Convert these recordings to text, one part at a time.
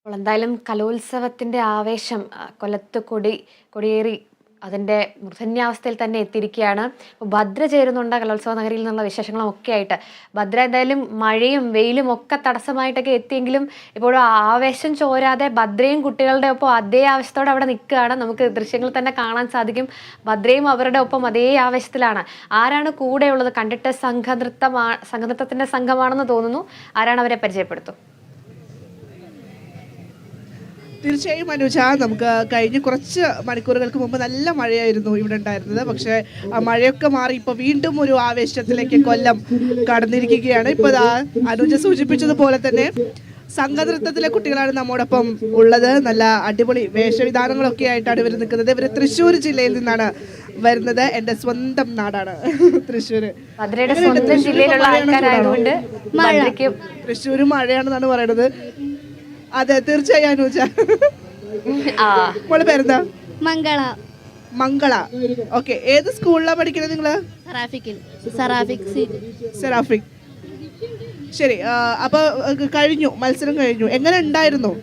അപ്പോൾ എന്തായാലും കലോത്സവത്തിൻ്റെ ആവേശം കൊല്ലത്ത് കൊടിയേറി അതിൻ്റെ മൂർധന്യാവസ്ഥയിൽ തന്നെ എത്തിയിരിക്കുകയാണ്. അപ്പോൾ ഭദ്ര ചേരുന്നുണ്ട് കലോത്സവ നഗരിയിൽ നിന്നുള്ള വിശേഷങ്ങളും ഒക്കെ ആയിട്ട്. ഭദ്ര എന്തായാലും മഴയും വെയിലും ഒക്കെ തടസ്സമായിട്ടൊക്കെ എത്തിയെങ്കിലും ഇപ്പോഴും ആവേശം ചോരാതെ ഭദ്രയും കുട്ടികളുടെ ഒപ്പം അതേ ആവേശത്തോടെ അവിടെ നിൽക്കുകയാണ്. നമുക്ക് ദൃശ്യങ്ങൾ തന്നെ കാണാൻ സാധിക്കും. ഭദ്രയും അവരുടെ ഒപ്പം അതേ ആവേശത്തിലാണ്. ആരാണ് കൂടെയുള്ളത്? കണ്ടിട്ട് സംഘനൃത്തത്തിൻ്റെ സംഘമാണെന്ന് തോന്നുന്നു. ആരാണ് അവരെ പരിചയപ്പെടുത്തും? തീർച്ചയായും അനുജ, നമുക്ക് കഴിഞ്ഞ കുറച്ച് മണിക്കൂറുകൾക്ക് മുമ്പ് നല്ല മഴയായിരുന്നു ഇവിടെ ഉണ്ടായിരുന്നത്. പക്ഷേ ആ മഴയൊക്കെ മാറി ഇപ്പോൾ വീണ്ടും ഒരു ആവേശത്തിലേക്ക് കൊല്ലം കടന്നിരിക്കുകയാണ്. ഇപ്പോൾ അനുജ സൂചിപ്പിച്ചതുപോലെ തന്നെ സംഘനൃത്തത്തിലെ കുട്ടികളാണ് നമ്മോടൊപ്പം ഉള്ളത്. നല്ല അടിപൊളി വേഷവിധാനങ്ങളൊക്കെ ആയിട്ടാണ് ഇവർ നിൽക്കുന്നത്. ഇവർ തൃശ്ശൂർ ജില്ലയിൽ നിന്നാണ് വരുന്നത്. എൻ്റെ സ്വന്തം നാടാണ് തൃശ്ശൂര്. തൃശ്ശൂര് മഴയാണെന്നാണ് പറയുന്നത്. അതെ, തീർച്ചയായും അനുജ. മോളെ പേരെന്താ? മംഗള. ഓക്കെ, ഏത് സ്കൂളിലാണ് പഠിക്കുന്നത് നിങ്ങള്? സെറാഫിക്. ശരി, അപ്പൊ കഴിഞ്ഞു, മത്സരം കഴിഞ്ഞു. എങ്ങനെ ഉണ്ടായിരുന്നു?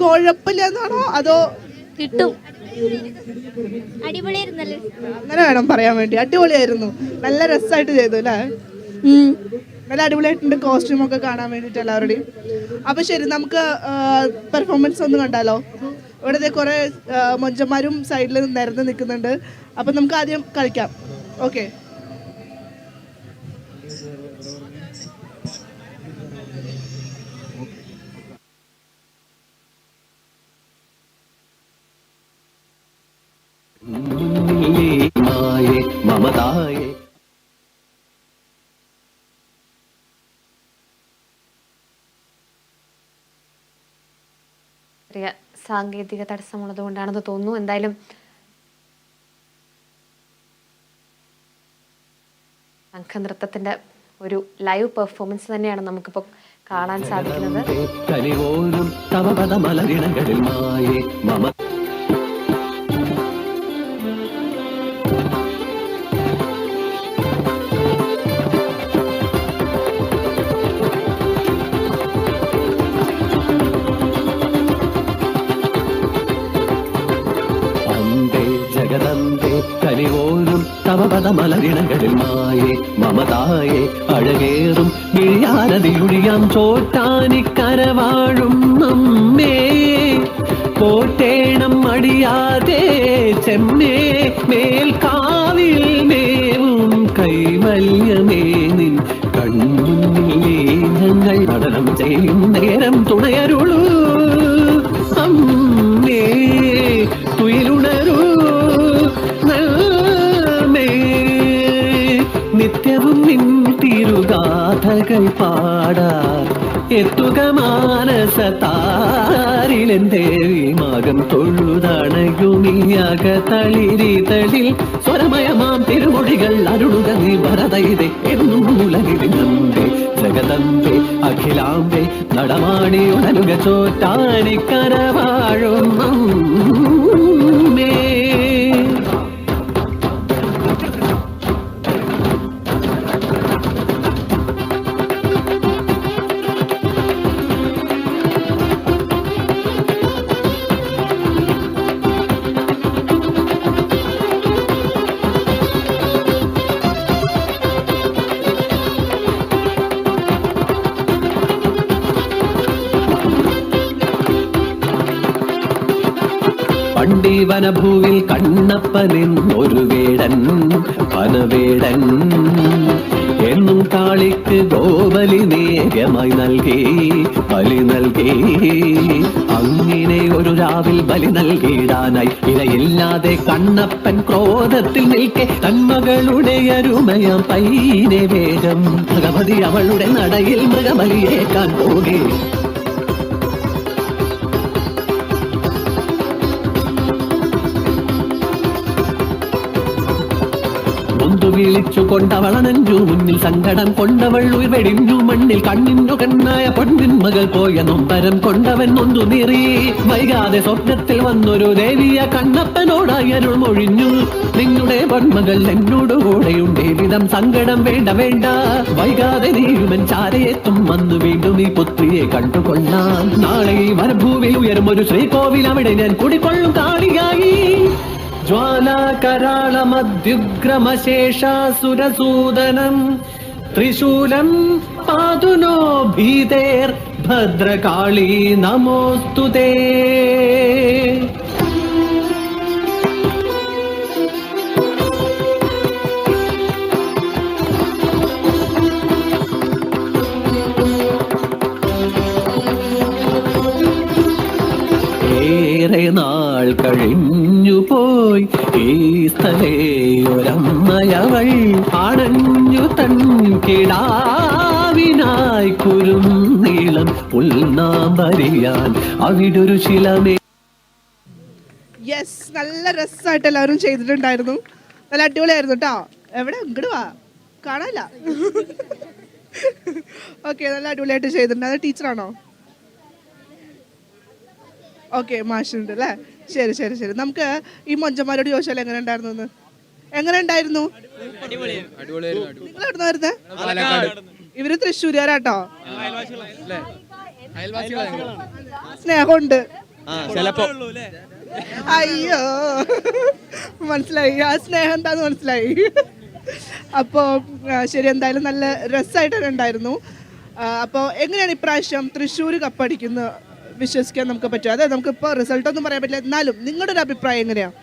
കുഴപ്പമില്ല എന്നാണോ അതോ കിട്ടും? അടിപൊളിയായിരുന്നല്ലേ? അങ്ങനെ വേണം പറയാൻ വേണ്ടി. അടിപൊളിയായിരുന്നു, നല്ല രസമായിട്ട് ചെയ്തു അല്ലേ? നല്ല അടിപൊളിയായിട്ടുണ്ട് കോസ്റ്റ്യൂം ഒക്കെ കാണാൻ വേണ്ടിയിട്ട് എല്ലാവരുടെയും. അപ്പൊ ശരി, നമുക്ക് പെർഫോമൻസ് ഒന്ന് കണ്ടാലോ? ഇവിടെ കുറെ മൊഞ്ചന്മാരും സൈഡിൽ നിരന്ന് നിൽക്കുന്നുണ്ട്. അപ്പൊ നമുക്ക് ആദ്യം കളിക്കാം. ഓക്കെ, സാങ്കേതിക തടസ്സമുള്ളത് കൊണ്ടാണെന്ന് തോന്നുന്നു. എന്തായാലും സംഘനൃത്തത്തിന്റെ ഒരു ലൈവ് പെർഫോമൻസ് തന്നെയാണ് നമുക്കിപ്പോൾ കാണാൻ സാധിക്കുന്നത്. കലിവോരും തവപദമലരിണകളിൽ മായേ മമതായേ അഴകേറും വിഴിയാരതിയൊഴിയാം ചോറ്റാനിക്കരവാഴും നമ്മേ കോട്ടേണം അടിയാതെ ചെമ്മേ മേൽക്കാവിൽ മേവും കൈവല്യമേ നിൻ കൺമുന്നിലേ ഞങ്ങൾ നടനം ചെയ്യും നേരം തുണയരുളൂ അമ്മേ തുയിലുണരൂ നിത്യവും നിൻ തിരുഗാഥകൾ പാടാൻ എത്തുക മാനസ താരിലെന്തേവി മകം തൊഴുതണയുമിയാക തളിരിതളിൽ സ്വരമയമാം തിരുമൊഴികൾ അരുളുക നീ ഭരതയിതെ എന്നും ഉലകിടിനമ്പേ ജഗദമ്പേ അഖിലാമ്പേ നടമാടി ഉണരുക ചോറ്റാനിക്കരവാഴും നമ്മേ. വനഭൂവിൽ കണ്ണപ്പനെന്നൊരു വേടൻ വനവേടൻ എന്നും കാളിക്ക് ഗോബലി നേകമായി ബലി നൽകി അങ്ങനെ ഒരു രാവിൽ ബലി നൽകിയിടാനായി ഇരയില്ലാതെ കണ്ണപ്പൻ ക്രോധത്തിൽ നിൽക്കെ തന്മകളുടെ അരുമയാം പൈനെ വേഗം ഭഗവതി അവളുടെ നടയിൽ മൃഗബലിയേക്കാൻ പോകെ വിളിച്ചു കൊണ്ടവളനഞ്ചു മുന്നിൽ സങ്കടം കൊണ്ടവൾ ഉയർവെടിഞ്ഞു മണ്ണിൽ കണ്ണിന്നു കണ്ണായ പൊന്നിൻ മകൾ പോയ നൊമ്പരം കൊണ്ടവൻ നൊന്തു നീറി വൈകാതെ സ്വപ്നത്തിൽ വന്നൊരു ദേവിയ കണ്ണപ്പനോടായി അരുൾ മൊഴിഞ്ഞു നിന്നുടെ പൊന്മകൾ എന്നോട് കൂടെയുണ്ടേ വിധം സങ്കടം വേണ്ട വേണ്ട വൈകാതെ നീയുമൻ ചാരയെത്തും വന്നു വീണ്ടും ഈ പുത്രിയെ കണ്ടുകൊള്ളാം നാളെ ഈ മരുഭൂവിൽ ഉയരും ഒരു ശ്രീകോവിൽ അവിടെ ഞാൻ കുടികൊള്ളും കാളിയായി ജ്വാലാകരാളമദ്യുഗ്രമശേഷാസുരസൂദനം ത്രിശൂലം പാതുനോ ഭീതേർ ഭദ്രകാളി നമോസ്തുതേ. ഏറെ നാൾ കഴിഞ്ഞു പോയി ഈ സ്ഥലയൊരമ്മയവൾ അണഞ്ഞു തൻ കിടാവിനായി കുരും നീളം പുൽനാമ്പരിയാൻ അവിടൊരു ശിലമേ. യെസ്, നല്ല രസമായിട്ട് എല്ലാവരും ചെയ്തിട്ടുണ്ടായിരുന്നു. നല്ല അടിപൊളിയായിരുന്നു കേട്ടോ. എവിടെ ഇങ്ങോട്ട് വാ, കാണാല്ല. ഓക്കെ, നല്ല അടിപൊളിയായിട്ട് ചെയ്തിട്ടുണ്ട്. അത് ടീച്ചറാണോ? ഓക്കെ, മാഷുണ്ട് അല്ലേ. ശരി ശരി ശരി. നമുക്ക് ഈ മൊഞ്ചന്മാരോട് ചോദിച്ചാൽ എങ്ങനെ ഉണ്ടായിരുന്നു എന്ന്. എങ്ങനെ ഉണ്ടായിരുന്നു? നിങ്ങൾ എവിടുന്ന വരുന്നത്? ഇവര് തൃശ്ശൂരുകാരാട്ടോ. സ്നേഹമുണ്ട്. അയ്യോ, മനസ്സിലായി ആ സ്നേഹം എന്താന്ന് മനസ്സിലായി. അപ്പോൾ ശരി, എന്തായാലും നല്ല രസമായിട്ട് ഉണ്ടായിരുന്നു. അപ്പോൾ എങ്ങനെയാണ് ഇപ്രാവശ്യം തൃശ്ശൂർ കപ്പടിക്കുന്നത് വിശ്വസിക്കാൻ നമുക്ക് പറ്റും? അതെ, നമുക്കിപ്പോൾ റിസൾട്ടൊന്നും പറയാൻ പറ്റില്ല, എന്നാലും നിങ്ങളുടെ ഒരു അഭിപ്രായം എങ്ങനെയാണ്?